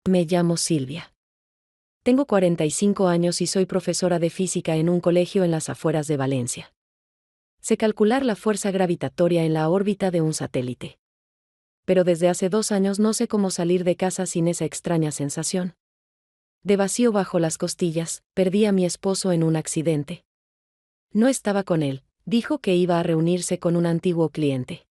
Me llamo Silvia. Tengo 45 años y soy profesora de física en un colegio en las afueras de Valencia. Sé calcular la fuerza gravitatoria en la órbita de un satélite. Pero desde hace 2 años no sé cómo salir de casa sin esa extraña sensación de vacío bajo las costillas. Perdí a mi esposo en un accidente. No estaba con él, dijo que iba a reunirse con un antiguo cliente.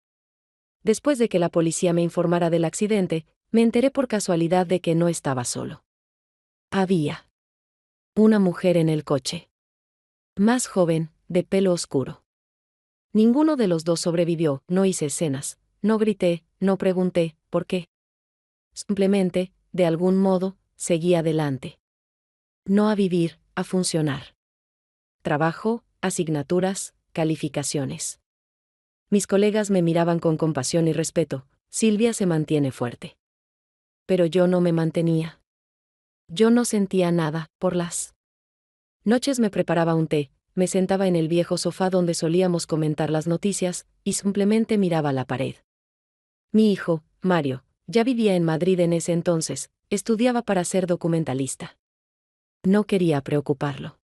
Después de que la policía me informara del accidente, me enteré por casualidad de que no estaba solo. Había una mujer en el coche. Más joven, de pelo oscuro. Ninguno de los dos sobrevivió. No hice escenas, no grité, no pregunté por qué. Simplemente, de algún modo, seguí adelante. No a vivir, a funcionar. Trabajo, asignaturas, calificaciones. Mis colegas me miraban con compasión y respeto. Silvia se mantiene fuerte. Pero yo no me mantenía. Yo no sentía nada. Por las noches me preparaba un té, me sentaba en el viejo sofá donde solíamos comentar las noticias, y simplemente miraba la pared. Mi hijo, Mario, ya vivía en Madrid en ese entonces, estudiaba para ser documentalista. No quería preocuparlo.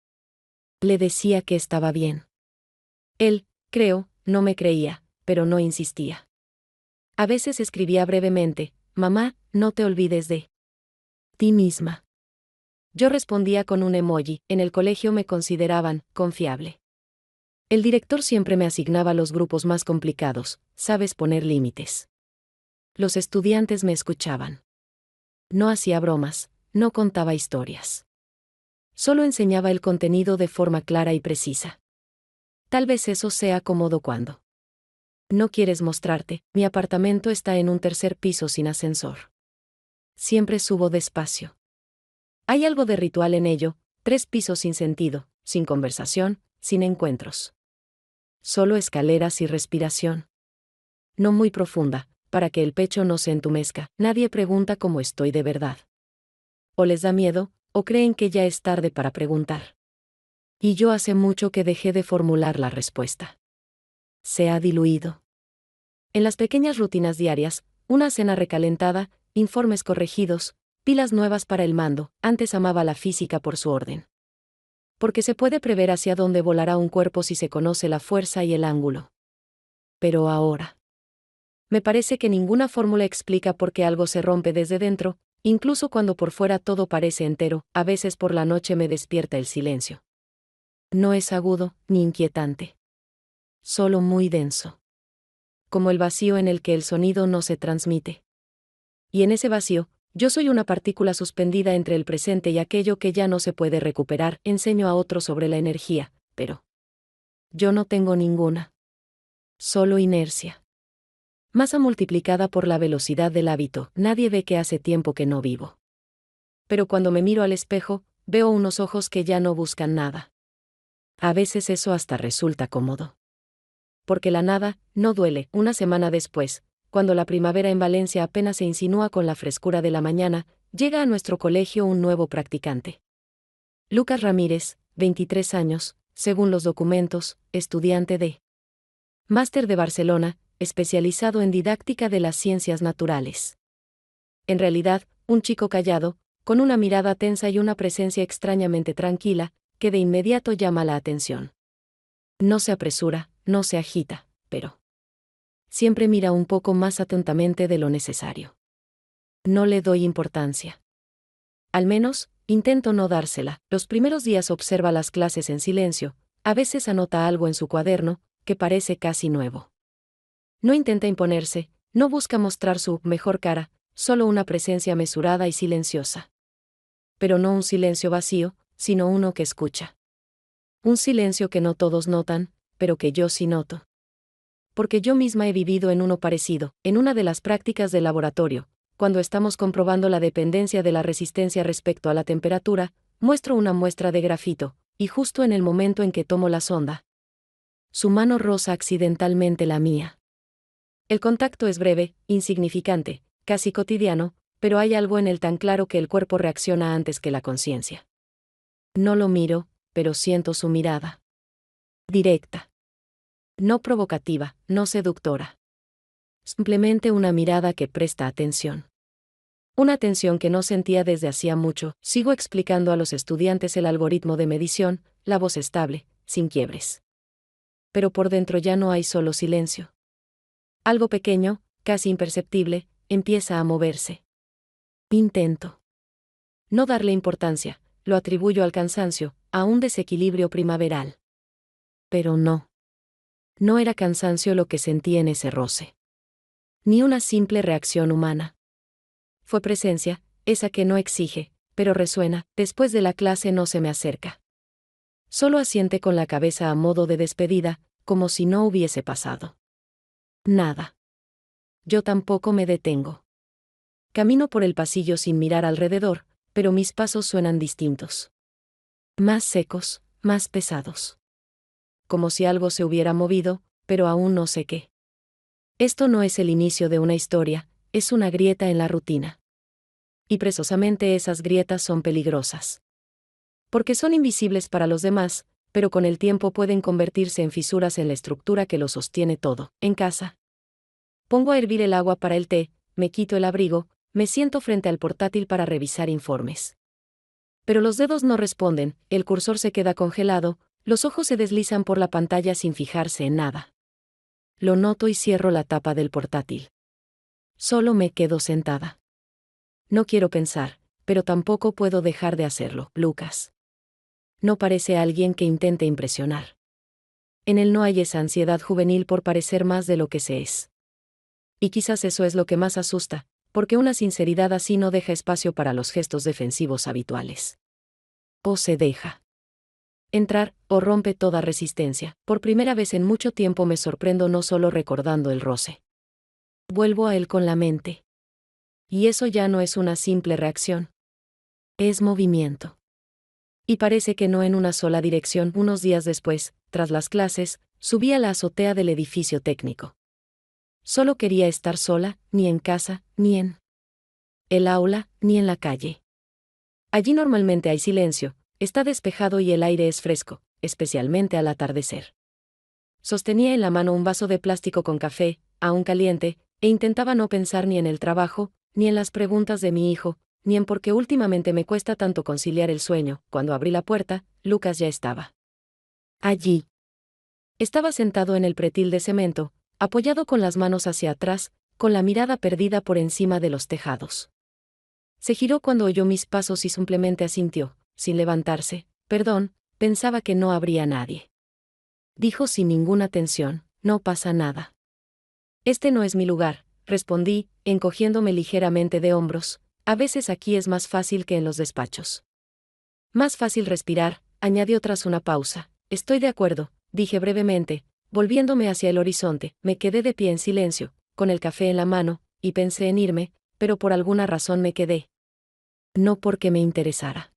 Le decía que estaba bien. Él, creo, no me creía, pero no insistía. A veces escribía brevemente: mamá, no te olvides de ti misma. Yo respondía con un emoji. En el colegio me consideraban confiable. El director siempre me asignaba los grupos más complicados. Sabes poner límites. Los estudiantes me escuchaban. No hacía bromas, no contaba historias. Solo enseñaba el contenido de forma clara y precisa. Tal vez eso sea cómodo cuando no quieres mostrarte. Mi apartamento está en un tercer piso sin ascensor. Siempre subo despacio. Hay algo de ritual en ello. 3 pisos sin sentido, sin conversación, sin encuentros. Solo escaleras y respiración. No muy profunda, para que el pecho no se entumezca. Nadie pregunta cómo estoy de verdad. O les da miedo, o creen que ya es tarde para preguntar. Y yo hace mucho que dejé de formular la respuesta. Se ha diluido. En las pequeñas rutinas diarias, una cena recalentada, informes corregidos, pilas nuevas para el mando. Antes amaba la física por su orden. Porque se puede prever hacia dónde volará un cuerpo si se conoce la fuerza y el ángulo. Pero ahora me parece que ninguna fórmula explica por qué algo se rompe desde dentro, incluso cuando por fuera todo parece entero. A veces por la noche me despierta el silencio. No es agudo, ni inquietante. Solo muy denso. Como el vacío en el que el sonido no se transmite. Y en ese vacío, yo soy una partícula suspendida entre el presente y aquello que ya no se puede recuperar. Enseño a otros sobre la energía, pero yo no tengo ninguna. Solo inercia. Masa multiplicada por la velocidad del hábito. Nadie ve que hace tiempo que no vivo. Pero cuando me miro al espejo, veo unos ojos que ya no buscan nada. A veces eso hasta resulta cómodo. Porque la nada no duele. Una semana después, cuando la primavera en Valencia apenas se insinúa con la frescura de la mañana, llega a nuestro colegio un nuevo practicante. Lucas Ramírez, 23 años, según los documentos, estudiante de Máster de Barcelona, especializado en didáctica de las ciencias naturales. En realidad, un chico callado, con una mirada tensa y una presencia extrañamente tranquila, que de inmediato llama la atención. No se apresura, no se agita, pero siempre mira un poco más atentamente de lo necesario. No le doy importancia. Al menos, intento no dársela. Los primeros días observa las clases en silencio, a veces anota algo en su cuaderno, que parece casi nuevo. No intenta imponerse, no busca mostrar su mejor cara, solo una presencia mesurada y silenciosa. Pero no un silencio vacío, sino uno que escucha. Un silencio que no todos notan, pero que yo sí noto. Porque yo misma he vivido en uno parecido, en una de las prácticas del laboratorio, cuando estamos comprobando la dependencia de la resistencia respecto a la temperatura, muestro una muestra de grafito, y justo en el momento en que tomo la sonda, su mano roza accidentalmente la mía. El contacto es breve, insignificante, casi cotidiano, pero hay algo en él tan claro que el cuerpo reacciona antes que la conciencia. No lo miro, pero siento su mirada. Directa. No provocativa, no seductora. Simplemente una mirada que presta atención. Una tensión que no sentía desde hacía mucho. Sigo explicando a los estudiantes el algoritmo de medición, la voz estable, sin quiebres. Pero por dentro ya no hay solo silencio. Algo pequeño, casi imperceptible, empieza a moverse. Intento no darle importancia, lo atribuyo al cansancio, a un desequilibrio primaveral. Pero no. No era cansancio lo que sentí en ese roce. Ni una simple reacción humana. Fue presencia, esa que no exige, pero resuena. Después de la clase no se me acerca. Solo asiente con la cabeza a modo de despedida, como si no hubiese pasado nada. Yo tampoco me detengo. Camino por el pasillo sin mirar alrededor, pero mis pasos suenan distintos. Más secos, más pesados. Como si algo se hubiera movido, pero aún no sé qué. Esto no es el inicio de una historia, es una grieta en la rutina. Y precisamente esas grietas son peligrosas. Porque son invisibles para los demás, pero con el tiempo pueden convertirse en fisuras en la estructura que lo sostiene todo. En casa. Pongo a hervir el agua para el té, me quito el abrigo, me siento frente al portátil para revisar informes. Pero los dedos no responden, el cursor se queda congelado, los ojos se deslizan por la pantalla sin fijarse en nada. Lo noto y cierro la tapa del portátil. Solo me quedo sentada. No quiero pensar, pero tampoco puedo dejar de hacerlo. Lucas. No parece alguien que intente impresionar. En él no hay esa ansiedad juvenil por parecer más de lo que se es. Y quizás eso es lo que más asusta, porque una sinceridad así no deja espacio para los gestos defensivos habituales. O se deja entrar, o rompe toda resistencia. Por primera vez en mucho tiempo me sorprendo no solo recordando el roce. Vuelvo a él con la mente. Y eso ya no es una simple reacción. Es movimiento. Y parece que no en una sola dirección. Unos días después, tras las clases, subí a la azotea del edificio técnico. Solo quería estar sola, ni en casa, ni en el aula, ni en la calle. Allí normalmente hay silencio, está despejado y el aire es fresco, especialmente al atardecer. Sostenía en la mano un vaso de plástico con café, aún caliente, e intentaba no pensar ni en el trabajo, ni en las preguntas de mi hijo, ni en por qué últimamente me cuesta tanto conciliar el sueño. Cuando abrí la puerta, Lucas ya estaba allí. Estaba sentado en el pretil de cemento, apoyado con las manos hacia atrás, con la mirada perdida por encima de los tejados. Se giró cuando oyó mis pasos y simplemente asintió, sin levantarse. Perdón, pensaba que no habría nadie. Dijo sin ninguna tensión, no pasa nada. Este no es mi lugar, respondí, encogiéndome ligeramente de hombros. A veces aquí es más fácil que en los despachos. Más fácil respirar, añadió tras una pausa. Estoy de acuerdo, dije brevemente, volviéndome hacia el horizonte. Me quedé de pie en silencio, con el café en la mano, y pensé en irme, pero por alguna razón me quedé. No porque me interesara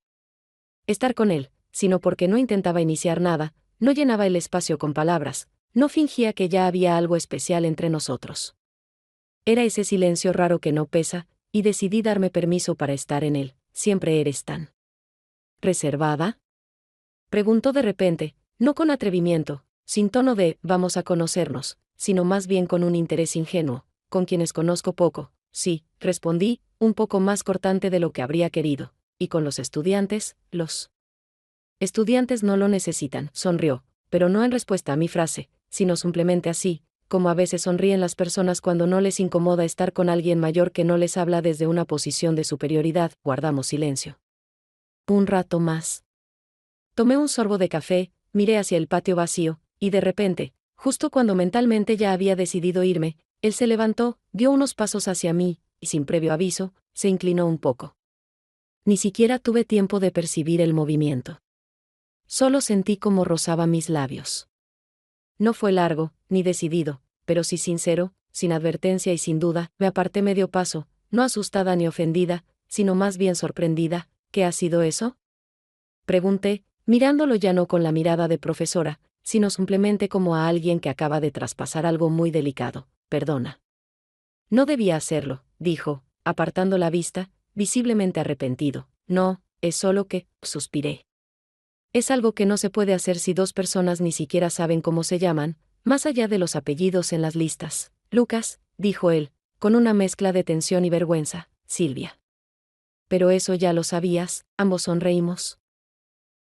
estar con él, sino porque no intentaba iniciar nada, no llenaba el espacio con palabras, no fingía que ya había algo especial entre nosotros. Era ese silencio raro que no pesa, y decidí darme permiso para estar en él. ¿Siempre eres tan reservada?, preguntó de repente, no con atrevimiento, sin tono de «vamos a conocernos», sino más bien con un interés ingenuo. «Con quienes conozco poco». «Sí», respondí, un poco más cortante de lo que habría querido. «¿Y con los estudiantes?» «Los estudiantes no lo necesitan», sonrió, pero no en respuesta a mi frase, sino simplemente así, como a veces sonríen las personas cuando no les incomoda estar con alguien mayor que no les habla desde una posición de superioridad. Guardamos silencio. Un rato más. Tomé un sorbo de café, miré hacia el patio vacío, y de repente, justo cuando mentalmente ya había decidido irme, él se levantó, dio unos pasos hacia mí, y sin previo aviso, se inclinó un poco. Ni siquiera tuve tiempo de percibir el movimiento. Solo sentí cómo rozaba mis labios. No fue largo, ni decidido, pero sí sincero, sin advertencia y sin duda. Me aparté medio paso, no asustada ni ofendida, sino más bien sorprendida. ¿Qué ha sido eso?, pregunté, mirándolo ya no con la mirada de profesora, sino simplemente como a alguien que acaba de traspasar algo muy delicado. Perdona. No debía hacerlo, dijo, apartando la vista, visiblemente arrepentido. No, es solo que, suspiré. Es algo que no se puede hacer si dos personas ni siquiera saben cómo se llaman, más allá de los apellidos en las listas. Lucas, dijo él, con una mezcla de tensión y vergüenza. Silvia. Pero eso ya lo sabías, ambos sonreímos.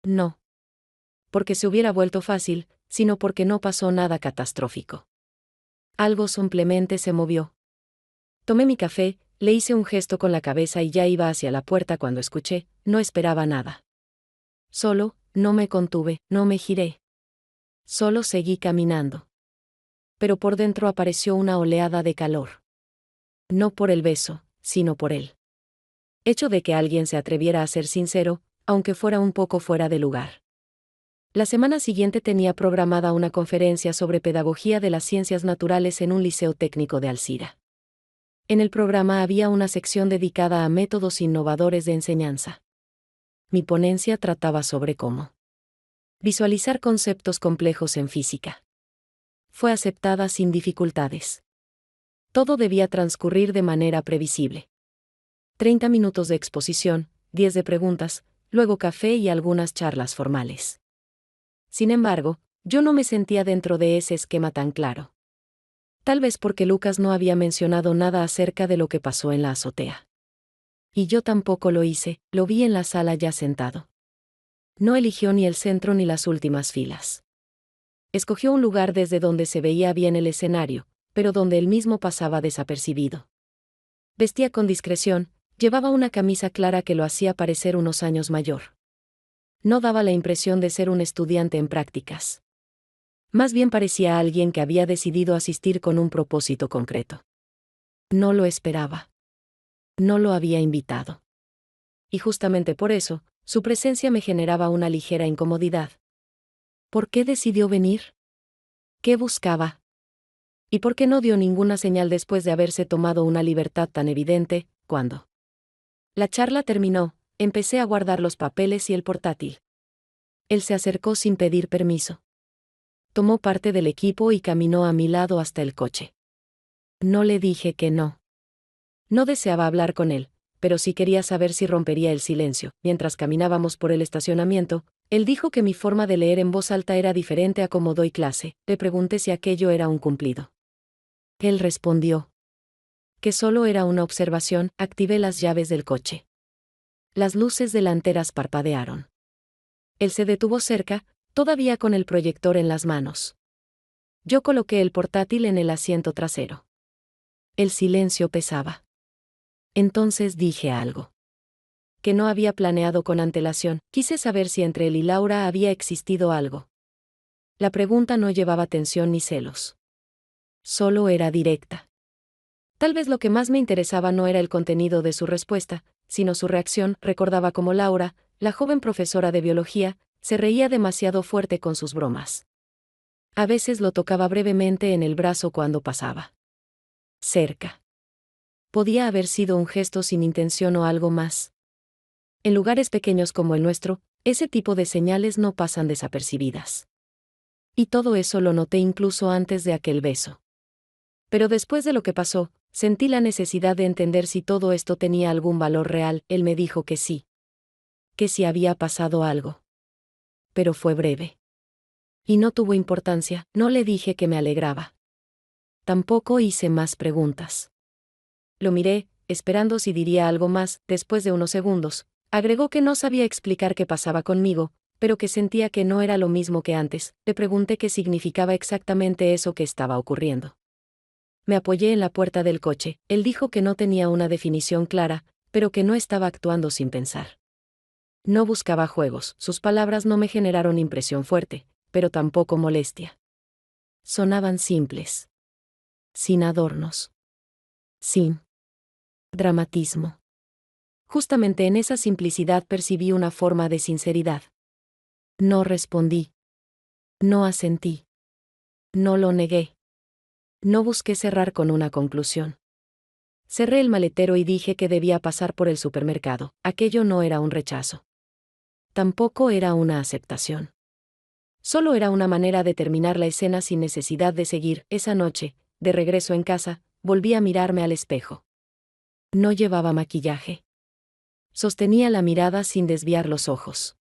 No. Porque se hubiera vuelto fácil, sino porque no pasó nada catastrófico. Algo simplemente se movió. Tomé mi café, le hice un gesto con la cabeza y ya iba hacia la puerta cuando escuché, no esperaba nada. Solo, no me contuve, no me giré. Solo seguí caminando. Pero por dentro apareció una oleada de calor. No por el beso, sino por él. Hecho de que alguien se atreviera a ser sincero, aunque fuera un poco fuera de lugar. La semana siguiente tenía programada una conferencia sobre pedagogía de las ciencias naturales en un liceo técnico de Alcira. En el programa había una sección dedicada a métodos innovadores de enseñanza. Mi ponencia trataba sobre cómo visualizar conceptos complejos en física. Fue aceptada sin dificultades. Todo debía transcurrir de manera previsible. 30 minutos de exposición, 10 de preguntas, luego café y algunas charlas formales. Sin embargo, yo no me sentía dentro de ese esquema tan claro. Tal vez porque Lucas no había mencionado nada acerca de lo que pasó en la azotea. Y yo tampoco lo hice, lo vi en la sala ya sentado. No eligió ni el centro ni las últimas filas. Escogió un lugar desde donde se veía bien el escenario, pero donde él mismo pasaba desapercibido. Vestía con discreción, llevaba una camisa clara que lo hacía parecer unos años mayor. No daba la impresión de ser un estudiante en prácticas. Más bien parecía alguien que había decidido asistir con un propósito concreto. No lo esperaba. No lo había invitado. Y justamente por eso, su presencia me generaba una ligera incomodidad. ¿Por qué decidió venir? ¿Qué buscaba? ¿Y por qué no dio ninguna señal después de haberse tomado una libertad tan evidente, cuando la charla terminó? Empecé a guardar los papeles y el portátil. Él se acercó sin pedir permiso. Tomó parte del equipo y caminó a mi lado hasta el coche. No le dije que no. No deseaba hablar con él, pero sí quería saber si rompería el silencio. Mientras caminábamos por el estacionamiento, él dijo que mi forma de leer en voz alta era diferente a cómo doy clase. Le pregunté si aquello era un cumplido. Él respondió que solo era una observación. Activé las llaves del coche. Las luces delanteras parpadearon. Él se detuvo cerca, todavía con el proyector en las manos. Yo coloqué el portátil en el asiento trasero. El silencio pesaba. Entonces dije algo que no había planeado con antelación. Quise saber si entre él y Laura había existido algo. La pregunta no llevaba tensión ni celos. Solo era directa. Tal vez lo que más me interesaba no era el contenido de su respuesta, sino su reacción. Recordaba cómo Laura, la joven profesora de biología, se reía demasiado fuerte con sus bromas. A veces lo tocaba brevemente en el brazo cuando pasaba cerca. Podía haber sido un gesto sin intención o algo más. En lugares pequeños como el nuestro, ese tipo de señales no pasan desapercibidas. Y todo eso lo noté incluso antes de aquel beso. Pero después de lo que pasó, sentí la necesidad de entender si todo esto tenía algún valor real. Él me dijo que sí. Que sí había pasado algo. Pero fue breve. Y no tuvo importancia. No le dije que me alegraba. Tampoco hice más preguntas. Lo miré, esperando si diría algo más. Después de unos segundos, agregó que no sabía explicar qué pasaba conmigo, pero que sentía que no era lo mismo que antes. Le pregunté qué significaba exactamente eso que estaba ocurriendo. Me apoyé en la puerta del coche. Él dijo que no tenía una definición clara, pero que no estaba actuando sin pensar. No buscaba juegos. Sus palabras no me generaron impresión fuerte, pero tampoco molestia. Sonaban simples. Sin adornos. Sin dramatismo. Justamente en esa simplicidad percibí una forma de sinceridad. No respondí. No asentí. No lo negué. No busqué cerrar con una conclusión. Cerré el maletero y dije que debía pasar por el supermercado. Aquello no era un rechazo. Tampoco era una aceptación. Solo era una manera de terminar la escena sin necesidad de seguir. Esa noche, de regreso en casa, volví a mirarme al espejo. No llevaba maquillaje. Sostenía la mirada sin desviar los ojos.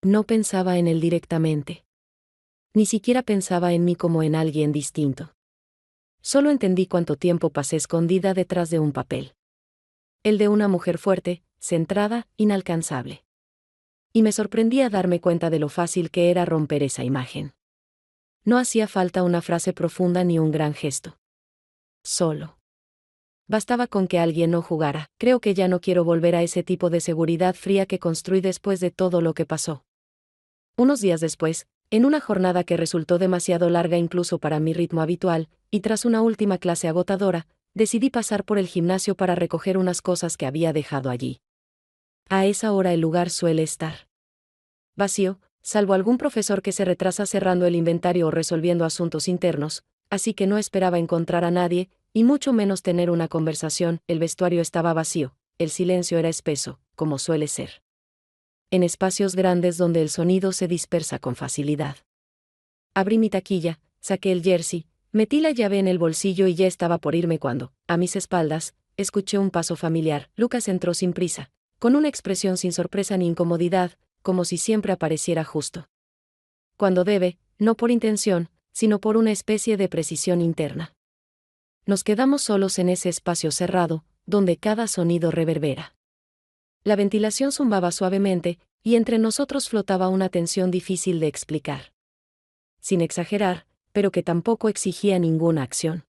No pensaba en él directamente. Ni siquiera pensaba en mí como en alguien distinto. Solo entendí cuánto tiempo pasé escondida detrás de un papel. El de una mujer fuerte, centrada, inalcanzable. Y me sorprendía darme cuenta de lo fácil que era romper esa imagen. No hacía falta una frase profunda ni un gran gesto. Solo bastaba con que alguien no jugara. Creo que ya no quiero volver a ese tipo de seguridad fría que construí después de todo lo que pasó. Unos días después, en una jornada que resultó demasiado larga incluso para mi ritmo habitual, y tras una última clase agotadora, decidí pasar por el gimnasio para recoger unas cosas que había dejado allí. A esa hora el lugar suele estar vacío, salvo algún profesor que se retrasa cerrando el inventario o resolviendo asuntos internos, así que no esperaba encontrar a nadie, y mucho menos tener una conversación. El vestuario estaba vacío, el silencio era espeso, como suele ser en espacios grandes donde el sonido se dispersa con facilidad. Abrí mi taquilla, saqué el jersey, metí la llave en el bolsillo y ya estaba por irme cuando, a mis espaldas, escuché un paso familiar. Lucas entró sin prisa, con una expresión sin sorpresa ni incomodidad, como si siempre apareciera justo cuando debe, no por intención, sino por una especie de precisión interna. Nos quedamos solos en ese espacio cerrado, donde cada sonido reverbera. La ventilación zumbaba suavemente, y entre nosotros flotaba una tensión difícil de explicar. Sin exagerar, pero que tampoco exigía ninguna acción.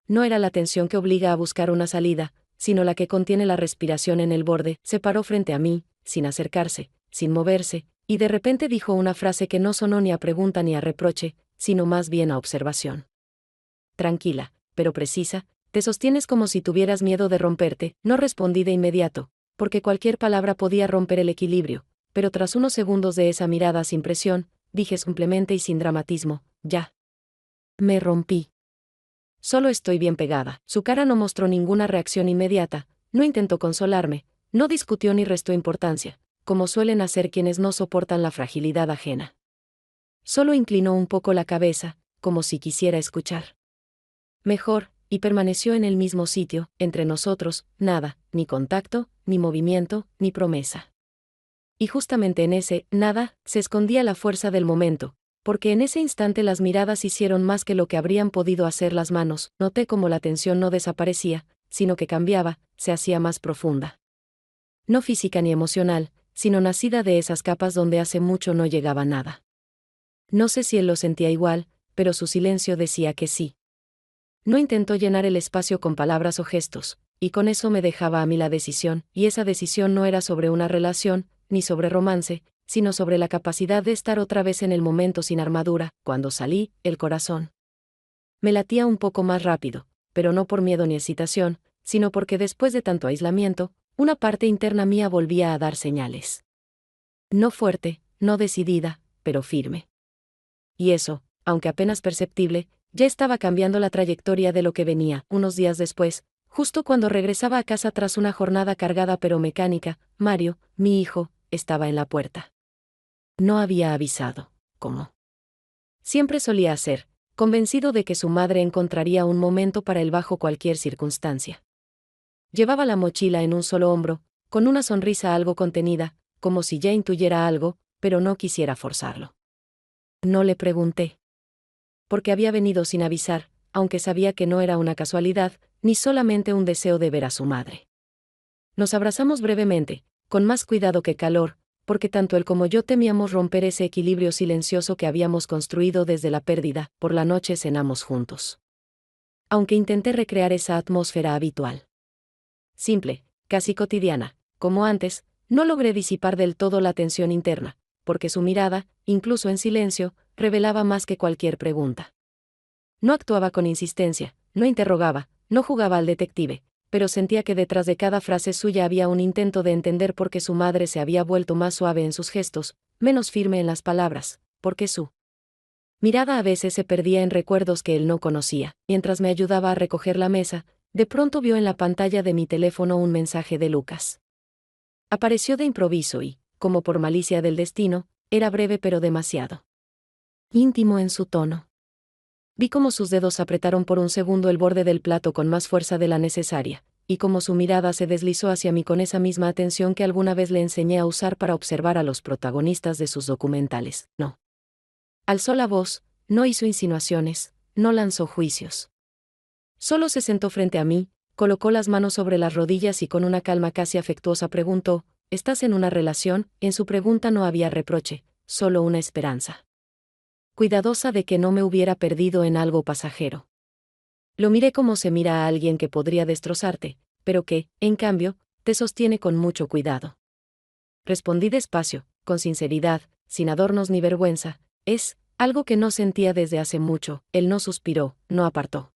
No era la tensión que obliga a buscar una salida, sino la que contiene la respiración en el borde. Se paró frente a mí, sin acercarse, sin moverse, y de repente dijo una frase que no sonó ni a pregunta ni a reproche, sino más bien a observación. Tranquila, pero precisa, te sostienes como si tuvieras miedo de romperte. No respondí de inmediato, porque cualquier palabra podía romper el equilibrio, pero tras unos segundos de esa mirada sin presión, dije simplemente y sin dramatismo, ya. Me rompí. Solo estoy bien pegada. Su cara no mostró ninguna reacción inmediata, no intentó consolarme, no discutió ni restó importancia, como suelen hacer quienes no soportan la fragilidad ajena. Solo inclinó un poco la cabeza, como si quisiera escuchar mejor, y permaneció en el mismo sitio. Entre nosotros, nada, ni contacto, ni movimiento, ni promesa. Y justamente en ese nada se escondía la fuerza del momento, porque en ese instante las miradas hicieron más que lo que habrían podido hacer las manos. Noté cómo la tensión no desaparecía, sino que cambiaba, se hacía más profunda. No física ni emocional, sino nacida de esas capas donde hace mucho no llegaba nada. No sé si él lo sentía igual, pero su silencio decía que sí. No intentó llenar el espacio con palabras o gestos, y con eso me dejaba a mí la decisión, y esa decisión no era sobre una relación, ni sobre romance, sino sobre la capacidad de estar otra vez en el momento sin armadura. Cuando salí, el corazón me latía un poco más rápido, pero no por miedo ni excitación, sino porque después de tanto aislamiento, una parte interna mía volvía a dar señales. No fuerte, no decidida, pero firme. Y eso, aunque apenas perceptible, ya estaba cambiando la trayectoria de lo que venía. Unos días después, justo cuando regresaba a casa tras una jornada cargada pero mecánica, Mario, mi hijo, estaba en la puerta. No había avisado, como siempre solía hacer, convencido de que su madre encontraría un momento para él bajo cualquier circunstancia. Llevaba la mochila en un solo hombro, con una sonrisa algo contenida, como si ya intuyera algo, pero no quisiera forzarlo. No le pregunté porque había venido sin avisar, aunque sabía que no era una casualidad, ni solamente un deseo de ver a su madre. Nos abrazamos brevemente, con más cuidado que calor, porque tanto él como yo temíamos romper ese equilibrio silencioso que habíamos construido desde la pérdida. Por la noche cenamos juntos. Aunque intenté recrear esa atmósfera habitual. Simple, casi cotidiana, como antes, no logré disipar del todo la tensión interna, porque su mirada, incluso en silencio, revelaba más que cualquier pregunta. No actuaba con insistencia, no interrogaba, no jugaba al detective, pero sentía que detrás de cada frase suya había un intento de entender por qué su madre se había vuelto más suave en sus gestos, menos firme en las palabras, porque su mirada a veces se perdía en recuerdos que él no conocía. Mientras me ayudaba a recoger la mesa, de pronto vio en la pantalla de mi teléfono un mensaje de Lucas. Apareció de improviso y, como por malicia del destino, era breve pero demasiado íntimo en su tono. Vi cómo sus dedos apretaron por un segundo el borde del plato con más fuerza de la necesaria, y cómo su mirada se deslizó hacia mí con esa misma atención que alguna vez le enseñé a usar para observar a los protagonistas de sus documentales. No. Alzó la voz, no hizo insinuaciones, no lanzó juicios. Solo se sentó frente a mí, colocó las manos sobre las rodillas y con una calma casi afectuosa preguntó: ¿estás en una relación? En su pregunta no había reproche, solo una esperanza. Cuidadosa de que no me hubiera perdido en algo pasajero. Lo miré como se mira a alguien que podría destrozarte, pero que, en cambio, te sostiene con mucho cuidado. Respondí despacio, con sinceridad, sin adornos ni vergüenza: es algo que no sentía desde hace mucho. Él no suspiró, no apartó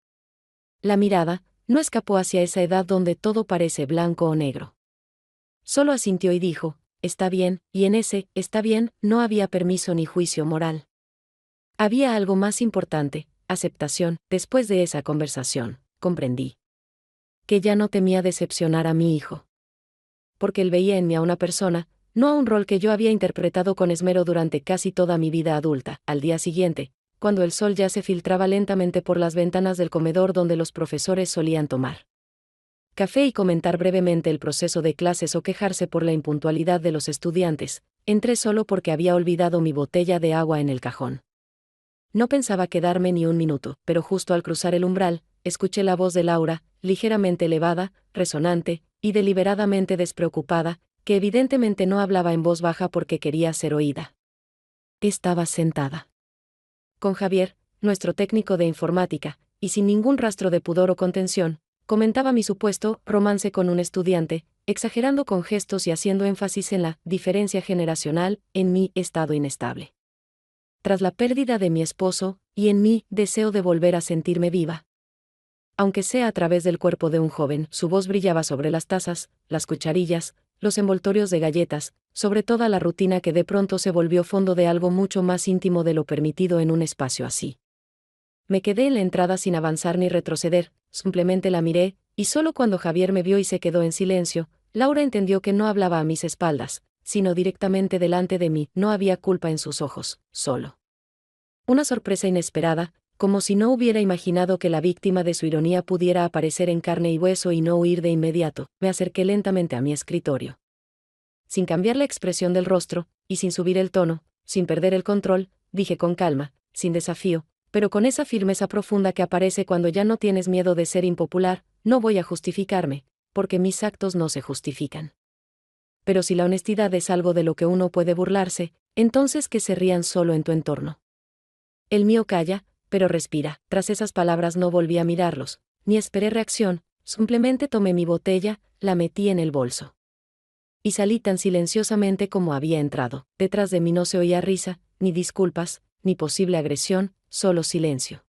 la mirada, no escapó hacia esa edad donde todo parece blanco o negro. Solo asintió y dijo: está bien, y en ese está bien no había permiso ni juicio moral. Había algo más importante: aceptación. Después de esa conversación, comprendí que ya no temía decepcionar a mi hijo. Porque él veía en mí a una persona, no a un rol que yo había interpretado con esmero durante casi toda mi vida adulta. Al día siguiente, cuando el sol ya se filtraba lentamente por las ventanas del comedor donde los profesores solían tomar café y comentar brevemente el proceso de clases o quejarse por la impuntualidad de los estudiantes, entré solo porque había olvidado mi botella de agua en el cajón. No pensaba quedarme ni un minuto, pero justo al cruzar el umbral, escuché la voz de Laura, ligeramente elevada, resonante, y deliberadamente despreocupada, que evidentemente no hablaba en voz baja porque quería ser oída. Estaba sentada con Javier, nuestro técnico de informática, y sin ningún rastro de pudor o contención, comentaba mi supuesto romance con un estudiante, exagerando con gestos y haciendo énfasis en la diferencia generacional, en mi estado inestable. Tras la pérdida de mi esposo, y en mi deseo de volver a sentirme viva. Aunque sea a través del cuerpo de un joven, su voz brillaba sobre las tazas, las cucharillas, los envoltorios de galletas, sobre toda la rutina que de pronto se volvió fondo de algo mucho más íntimo de lo permitido en un espacio así. Me quedé en la entrada sin avanzar ni retroceder, simplemente la miré, y solo cuando Javier me vio y se quedó en silencio, Laura entendió que no hablaba a mis espaldas, sino directamente delante de mí. No había culpa en sus ojos, solo una sorpresa inesperada, como si no hubiera imaginado que la víctima de su ironía pudiera aparecer en carne y hueso y no huir de inmediato. Me acerqué lentamente a mi escritorio. Sin cambiar la expresión del rostro, y sin subir el tono, sin perder el control, dije con calma, sin desafío, pero con esa firmeza profunda que aparece cuando ya no tienes miedo de ser impopular: no voy a justificarme, porque mis actos no se justifican. Pero si la honestidad es algo de lo que uno puede burlarse, entonces que se rían solo en tu entorno. El mío calla, pero respira. Tras esas palabras no volví a mirarlos, ni esperé reacción, simplemente tomé mi botella, la metí en el bolso. Y salí tan silenciosamente como había entrado. Detrás de mí no se oía risa, ni disculpas, ni posible agresión, solo silencio.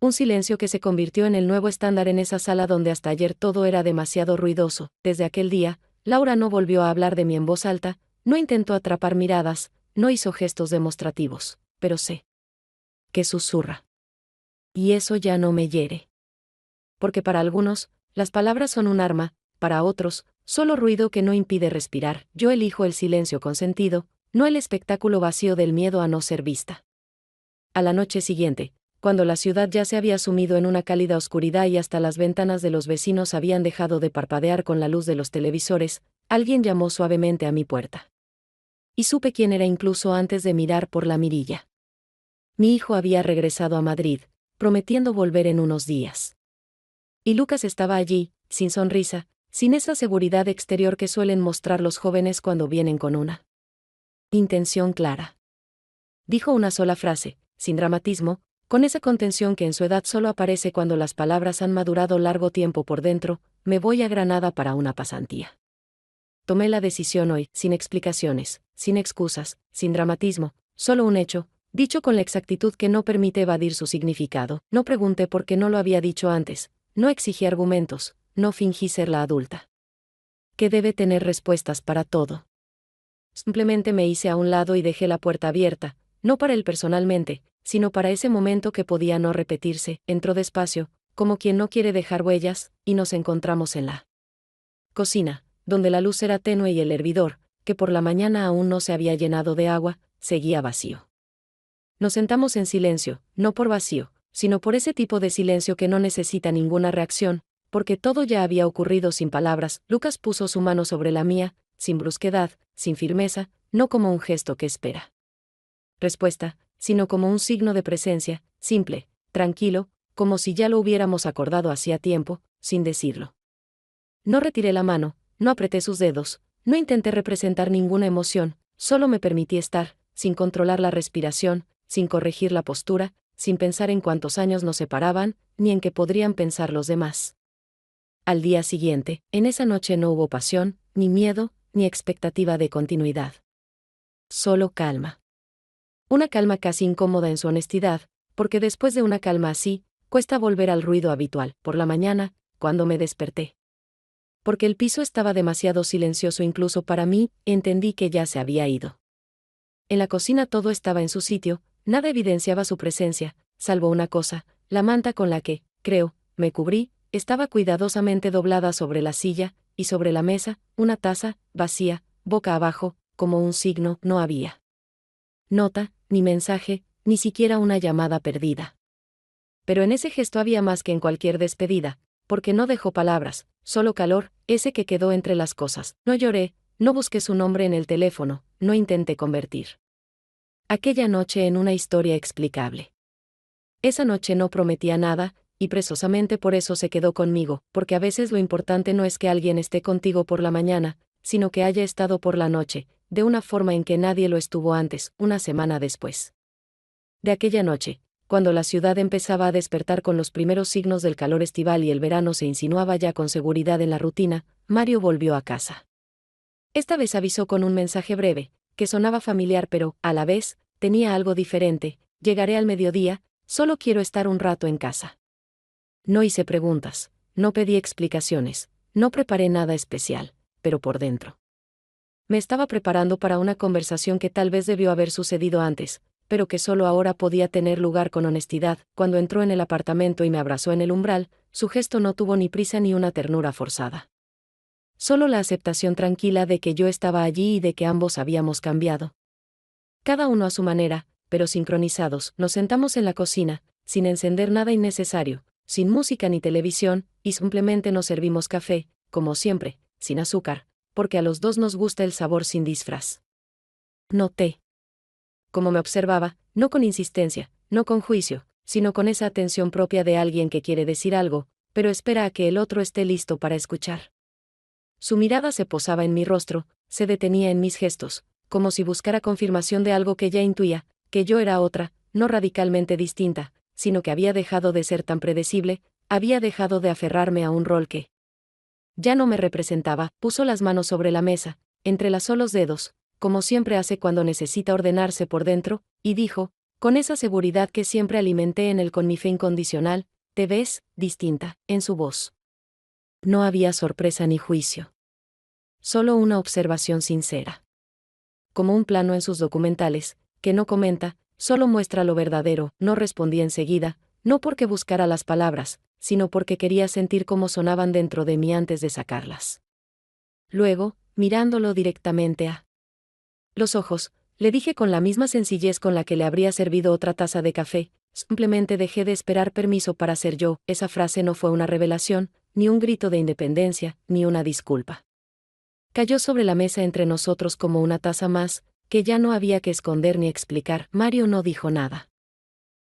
Un silencio que se convirtió en el nuevo estándar en esa sala donde hasta ayer todo era demasiado ruidoso. Desde aquel día, Laura no volvió a hablar de mí en voz alta, no intentó atrapar miradas, no hizo gestos demostrativos, pero sé que susurra. Y eso ya no me hiere. Porque para algunos, las palabras son un arma, para otros, solo ruido que no impide respirar. Yo elijo el silencio consentido, no el espectáculo vacío del miedo a no ser vista. A la noche siguiente, cuando la ciudad ya se había sumido en una cálida oscuridad y hasta las ventanas de los vecinos habían dejado de parpadear con la luz de los televisores, alguien llamó suavemente a mi puerta. Y supe quién era incluso antes de mirar por la mirilla. Mi hijo había regresado a Madrid, prometiendo volver en unos días. Y Lucas estaba allí, sin sonrisa, sin esa seguridad exterior que suelen mostrar los jóvenes cuando vienen con una intención clara. Dijo una sola frase, sin dramatismo, con esa contención que en su edad solo aparece cuando las palabras han madurado largo tiempo por dentro: me voy a Granada para una pasantía. Tomé la decisión hoy, sin explicaciones, sin excusas, sin dramatismo, solo un hecho, dicho con la exactitud que no permite evadir su significado. No pregunté por qué no lo había dicho antes, no exigí argumentos, no fingí ser la adulta que debe tener respuestas para todo. Simplemente me hice a un lado y dejé la puerta abierta, no para él personalmente, sino para ese momento que podía no repetirse. Entró despacio, como quien no quiere dejar huellas, y nos encontramos en la cocina, donde la luz era tenue y el hervidor, que por la mañana aún no se había llenado de agua, seguía vacío. Nos sentamos en silencio, no por vacío, sino por ese tipo de silencio que no necesita ninguna reacción, porque todo ya había ocurrido sin palabras. Lucas puso su mano sobre la mía, sin brusquedad, sin firmeza, no como un gesto que espera respuesta, sino como un signo de presencia, simple, tranquilo, como si ya lo hubiéramos acordado hacía tiempo. sin decirlo. No retiré la mano, no apreté sus dedos, no intenté representar ninguna emoción, solo me permití estar, sin controlar la respiración, sin corregir la postura, sin pensar en cuántos años nos separaban, ni en qué podrían pensar los demás. Al día siguiente, en esa noche no hubo pasión, ni miedo, ni expectativa de continuidad. Solo calma. Una calma casi incómoda en su honestidad, porque después de una calma así, cuesta volver al ruido habitual. Por la mañana, cuando me desperté, porque el piso estaba demasiado silencioso incluso para mí, entendí que ya se había ido. En la cocina todo estaba en su sitio, nada evidenciaba su presencia, salvo una cosa, la manta con la que, creo, me cubrí, estaba cuidadosamente doblada sobre la silla, y sobre la mesa, una taza, vacía, boca abajo, como un signo, no había nota, ni mensaje, ni siquiera una llamada perdida. Pero en ese gesto había más que en cualquier despedida, porque no dejó palabras, solo calor, ese que quedó entre las cosas. No lloré, no busqué su nombre en el teléfono, no intenté convertir aquella noche en una historia explicable. Esa noche no prometía nada, y precisamente por eso se quedó conmigo, porque a veces lo importante no es que alguien esté contigo por la mañana, sino que haya estado por la noche, de una forma en que nadie lo estuvo antes, una semana después de aquella noche, cuando la ciudad empezaba a despertar con los primeros signos del calor estival y el verano se insinuaba ya con seguridad en la rutina, Mario volvió a casa. Esta vez avisó con un mensaje breve, que sonaba familiar pero, a la vez, tenía algo diferente: llegaré al mediodía, solo quiero estar un rato en casa. No hice preguntas, no pedí explicaciones, no preparé nada especial, pero por dentro me estaba preparando para una conversación que tal vez debió haber sucedido antes, pero que solo ahora podía tener lugar con honestidad. Cuando entró en el apartamento y me abrazó en el umbral, su gesto no tuvo ni prisa ni una ternura forzada. Solo la aceptación tranquila de que yo estaba allí y de que ambos habíamos cambiado. Cada uno a su manera, pero sincronizados, nos sentamos en la cocina, sin encender nada innecesario, sin música ni televisión, y simplemente nos servimos café, como siempre, sin azúcar, porque a los dos nos gusta el sabor sin disfraz. Noté como me observaba, no con insistencia, no con juicio, sino con esa atención propia de alguien que quiere decir algo, pero espera a que el otro esté listo para escuchar. Su mirada se posaba en mi rostro, se detenía en mis gestos, como si buscara confirmación de algo que ya intuía, que yo era otra, no radicalmente distinta, sino que había dejado de ser tan predecible, había dejado de aferrarme a un rol que ya no me representaba. Puso las manos sobre la mesa, entrelazó los dedos, como siempre hace cuando necesita ordenarse por dentro, y dijo, con esa seguridad que siempre alimenté en él con mi fe incondicional: te ves distinta, en su voz. No había sorpresa ni juicio. Solo una observación sincera. Como un plano en sus documentales, que no comenta, solo muestra lo verdadero. No respondí enseguida, no porque buscara las palabras, sino porque quería sentir cómo sonaban dentro de mí antes de sacarlas. Luego, mirándolo directamente a los ojos, le dije con la misma sencillez con la que le habría servido otra taza de café: simplemente dejé de esperar permiso para ser yo. Esa frase no fue una revelación, ni un grito de independencia, ni una disculpa. Cayó sobre la mesa entre nosotros como una taza más, que ya no había que esconder ni explicar. Mario no dijo nada.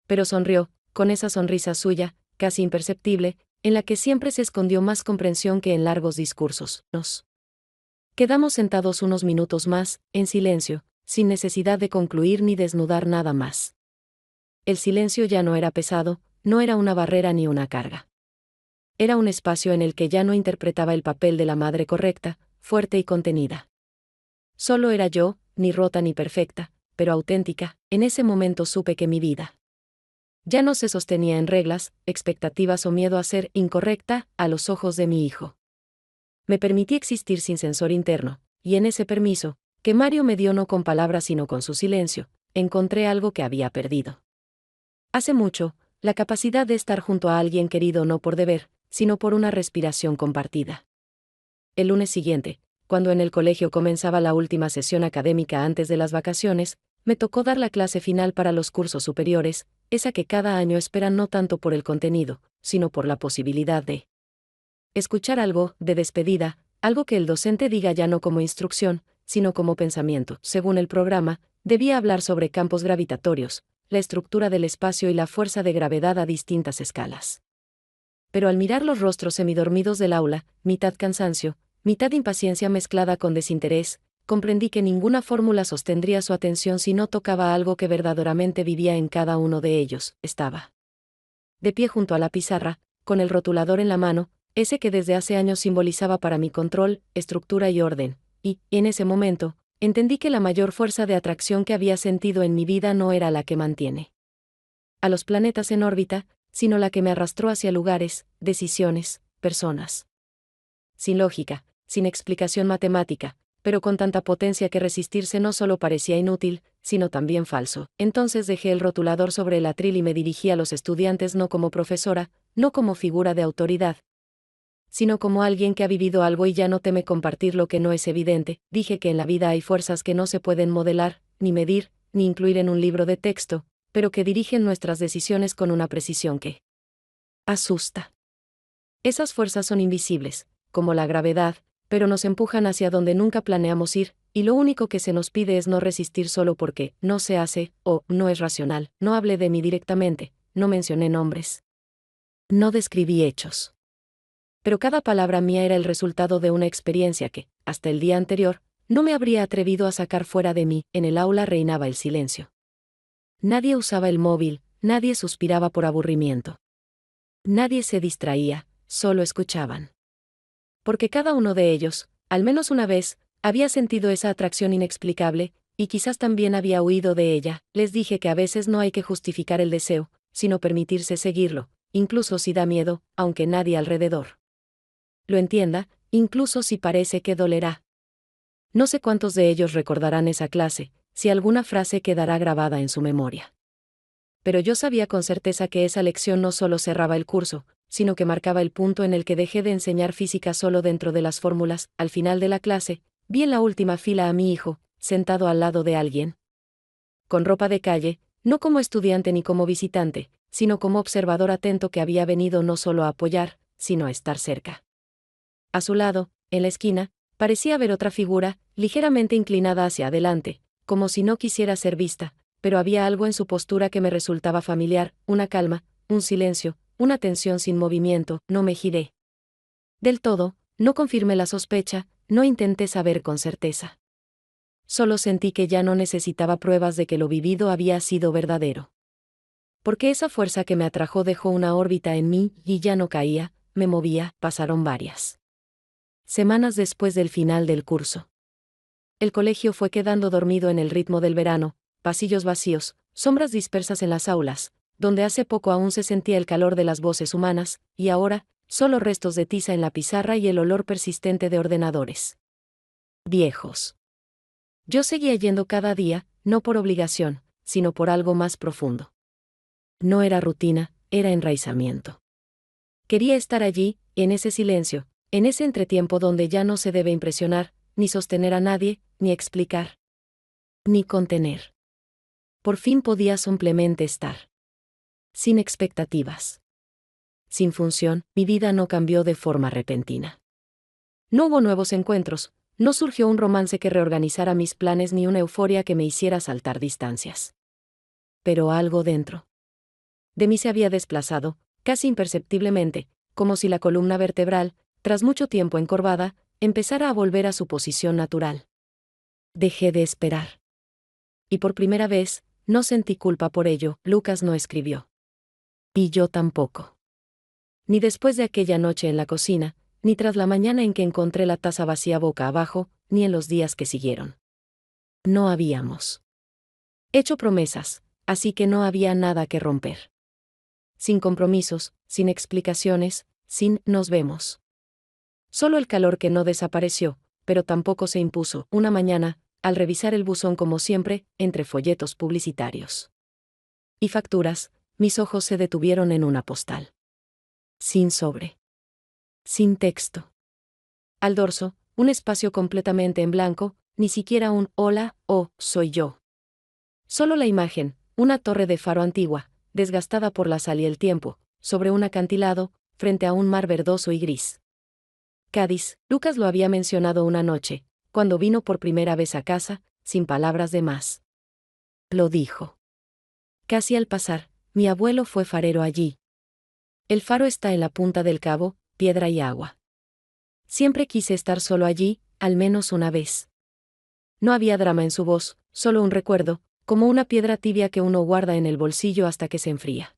Pero sonrió, con esa sonrisa suya, casi imperceptible, en la que siempre se escondió más comprensión que en largos discursos. Nos quedamos sentados unos minutos más, en silencio, sin necesidad de concluir ni desnudar nada más. El silencio ya no era pesado, no era una barrera ni una carga. Era un espacio en el que ya no interpretaba el papel de la madre correcta, fuerte y contenida. Solo era yo, ni rota ni perfecta, pero auténtica. En ese momento supe que mi vida ya no se sostenía en reglas, expectativas o miedo a ser incorrecta a los ojos de mi hijo. Me permití existir sin censor interno, y en ese permiso, que Mario me dio no con palabras sino con su silencio, encontré algo que había perdido hace mucho: la capacidad de estar junto a alguien querido no por deber, sino por una respiración compartida. El lunes siguiente, cuando en el colegio comenzaba la última sesión académica antes de las vacaciones, me tocó dar la clase final para los cursos superiores, esa que cada año esperan no tanto por el contenido, sino por la posibilidad de escuchar algo de despedida, algo que el docente diga ya no como instrucción, sino como pensamiento. Según el programa, debía hablar sobre campos gravitatorios, la estructura del espacio y la fuerza de gravedad a distintas escalas. Pero al mirar los rostros semidormidos del aula, mitad cansancio, mitad impaciencia mezclada con desinterés, comprendí que ninguna fórmula sostendría su atención si no tocaba algo que verdaderamente vivía en cada uno de ellos. Estaba de pie junto a la pizarra, con el rotulador en la mano, ese que desde hace años simbolizaba para mí control, estructura y orden, y, en ese momento, entendí que la mayor fuerza de atracción que había sentido en mi vida no era la que mantiene a los planetas en órbita, sino la que me arrastró hacia lugares, decisiones, personas. Sin lógica, sin explicación matemática, pero con tanta potencia que resistirse no solo parecía inútil, sino también falso. Entonces dejé el rotulador sobre el atril y me dirigí a los estudiantes no como profesora, no como figura de autoridad, sino como alguien que ha vivido algo y ya no teme compartir lo que no es evidente. Dije que en la vida hay fuerzas que no se pueden modelar, ni medir, ni incluir en un libro de texto, pero que dirigen nuestras decisiones con una precisión que asusta. Esas fuerzas son invisibles, como la gravedad, pero nos empujan hacia donde nunca planeamos ir, y lo único que se nos pide es no resistir solo porque no se hace, o no es racional. No hablé de mí directamente, no mencioné nombres. No describí hechos. Pero cada palabra mía era el resultado de una experiencia que, hasta el día anterior, no me habría atrevido a sacar fuera de mí. En el aula reinaba el silencio. Nadie usaba el móvil, nadie suspiraba por aburrimiento. Nadie se distraía, solo escuchaban. Porque cada uno de ellos, al menos una vez, había sentido esa atracción inexplicable, y quizás también había huido de ella. Les dije que a veces no hay que justificar el deseo, sino permitirse seguirlo, incluso si da miedo, aunque nadie alrededor lo entienda, incluso si parece que dolerá. No sé cuántos de ellos recordarán esa clase, si alguna frase quedará grabada en su memoria. Pero yo sabía con certeza que esa lección no solo cerraba el curso, sino que marcaba el punto en el que dejé de enseñar física solo dentro de las fórmulas. Al final de la clase, vi en la última fila a mi hijo, sentado al lado de alguien con ropa de calle, no como estudiante ni como visitante, sino como observador atento que había venido no solo a apoyar, sino a estar cerca. A su lado, en la esquina, parecía ver otra figura, ligeramente inclinada hacia adelante, como si no quisiera ser vista, pero había algo en su postura que me resultaba familiar, una calma, un silencio, una tensión sin movimiento. No me giré del todo, no confirmé la sospecha, no intenté saber con certeza. Solo sentí que ya no necesitaba pruebas de que lo vivido había sido verdadero. Porque esa fuerza que me atrajo dejó una órbita en mí, y ya no caía, me movía. Pasaron varias semanas después del final del curso. El colegio fue quedando dormido en el ritmo del verano, pasillos vacíos, sombras dispersas en las aulas, donde hace poco aún se sentía el calor de las voces humanas, y ahora, solo restos de tiza en la pizarra y el olor persistente de ordenadores viejos. Yo seguía yendo cada día, no por obligación, sino por algo más profundo. No era rutina, era enraizamiento. Quería estar allí, en ese silencio, en ese entretiempo donde ya no se debe impresionar, ni sostener a nadie, ni explicar, ni contener. Por fin podía simplemente estar. Sin expectativas. Sin función, mi vida no cambió de forma repentina. No hubo nuevos encuentros, no surgió un romance que reorganizara mis planes ni una euforia que me hiciera saltar distancias. Pero algo dentro de mí se había desplazado, casi imperceptiblemente, como si la columna vertebral, tras mucho tiempo encorvada, empezara a volver a su posición natural. Dejé de esperar. Y por primera vez, no sentí culpa por ello. Lucas no escribió. Y yo tampoco. Ni después de aquella noche en la cocina, ni tras la mañana en que encontré la taza vacía boca abajo, ni en los días que siguieron. No habíamos hecho promesas, así que no había nada que romper. Sin compromisos, sin explicaciones, sin nos vemos. Solo el calor que no desapareció, pero tampoco se impuso. Una mañana, al revisar el buzón como siempre, entre folletos publicitarios y facturas, mis ojos se detuvieron en una postal. Sin sobre. Sin texto. Al dorso, un espacio completamente en blanco, ni siquiera un hola o soy yo. Solo la imagen, una torre de faro antigua, desgastada por la sal y el tiempo, sobre un acantilado, frente a un mar verdoso y gris. Cádiz. Lucas lo había mencionado una noche, cuando vino por primera vez a casa, sin palabras de más. Lo dijo. Casi al pasar, mi abuelo fue farero allí. El faro está en la punta del cabo, piedra y agua. Siempre quise estar solo allí, al menos una vez. No había drama en su voz, solo un recuerdo, como una piedra tibia que uno guarda en el bolsillo hasta que se enfría.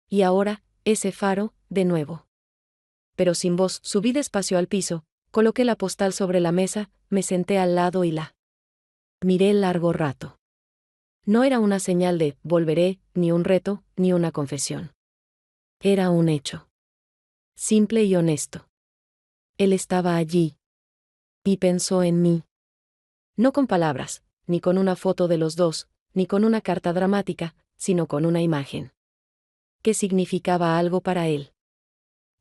Y ahora, ese faro, de nuevo. Pero sin voz, subí despacio al piso, coloqué la postal sobre la mesa, me senté al lado y la miré largo rato. No era una señal de volveré, ni un reto, ni una confesión. Era un hecho. Simple y honesto. Él estaba allí. Y pensó en mí. No con palabras, ni con una foto de los dos, ni con una carta dramática, sino con una imagen. Que significaba algo para él.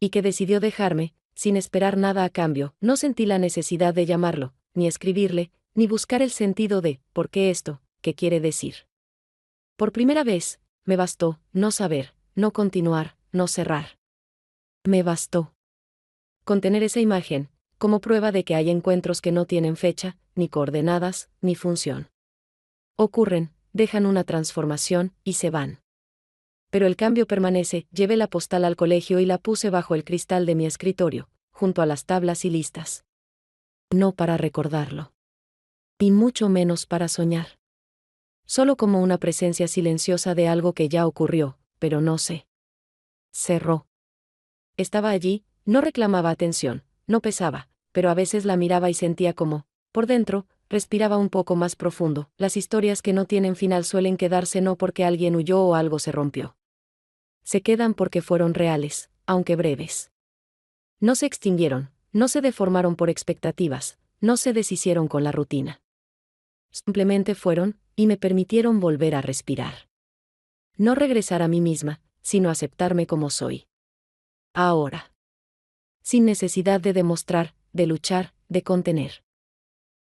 Y que decidió dejarme, sin esperar nada a cambio. No sentí la necesidad de llamarlo, ni escribirle, ni buscar el sentido de ¿por qué esto? ¿Qué quiere decir? Por primera vez, me bastó no saber, no continuar, no cerrar. Me bastó con tener esa imagen, como prueba de que hay encuentros que no tienen fecha, ni coordenadas, ni función. Ocurren, dejan una transformación, y se van. Pero el cambio permanece. Llevé la postal al colegio y la puse bajo el cristal de mi escritorio, junto a las tablas y listas. No para recordarlo. Y mucho menos para soñar. Solo como una presencia silenciosa de algo que ya ocurrió, pero no sé. Cerró. Estaba allí, no reclamaba atención, no pesaba, pero a veces la miraba y sentía como, por dentro, respiraba un poco más profundo. Las historias que no tienen final suelen quedarse no porque alguien huyó o algo se rompió. Se quedan porque fueron reales, aunque breves. No se extinguieron, no se deformaron por expectativas, no se deshicieron con la rutina. Simplemente fueron, y me permitieron volver a respirar. No regresar a mí misma, sino aceptarme como soy. Ahora. Sin necesidad de demostrar, de luchar, de contener.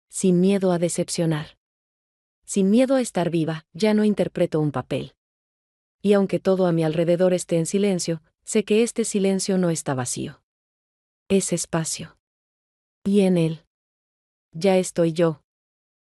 Sin miedo a decepcionar. Sin miedo a estar viva, ya no interpreto un papel. Y aunque todo a mi alrededor esté en silencio, sé que este silencio no está vacío. Es espacio. Y en él. Ya estoy yo,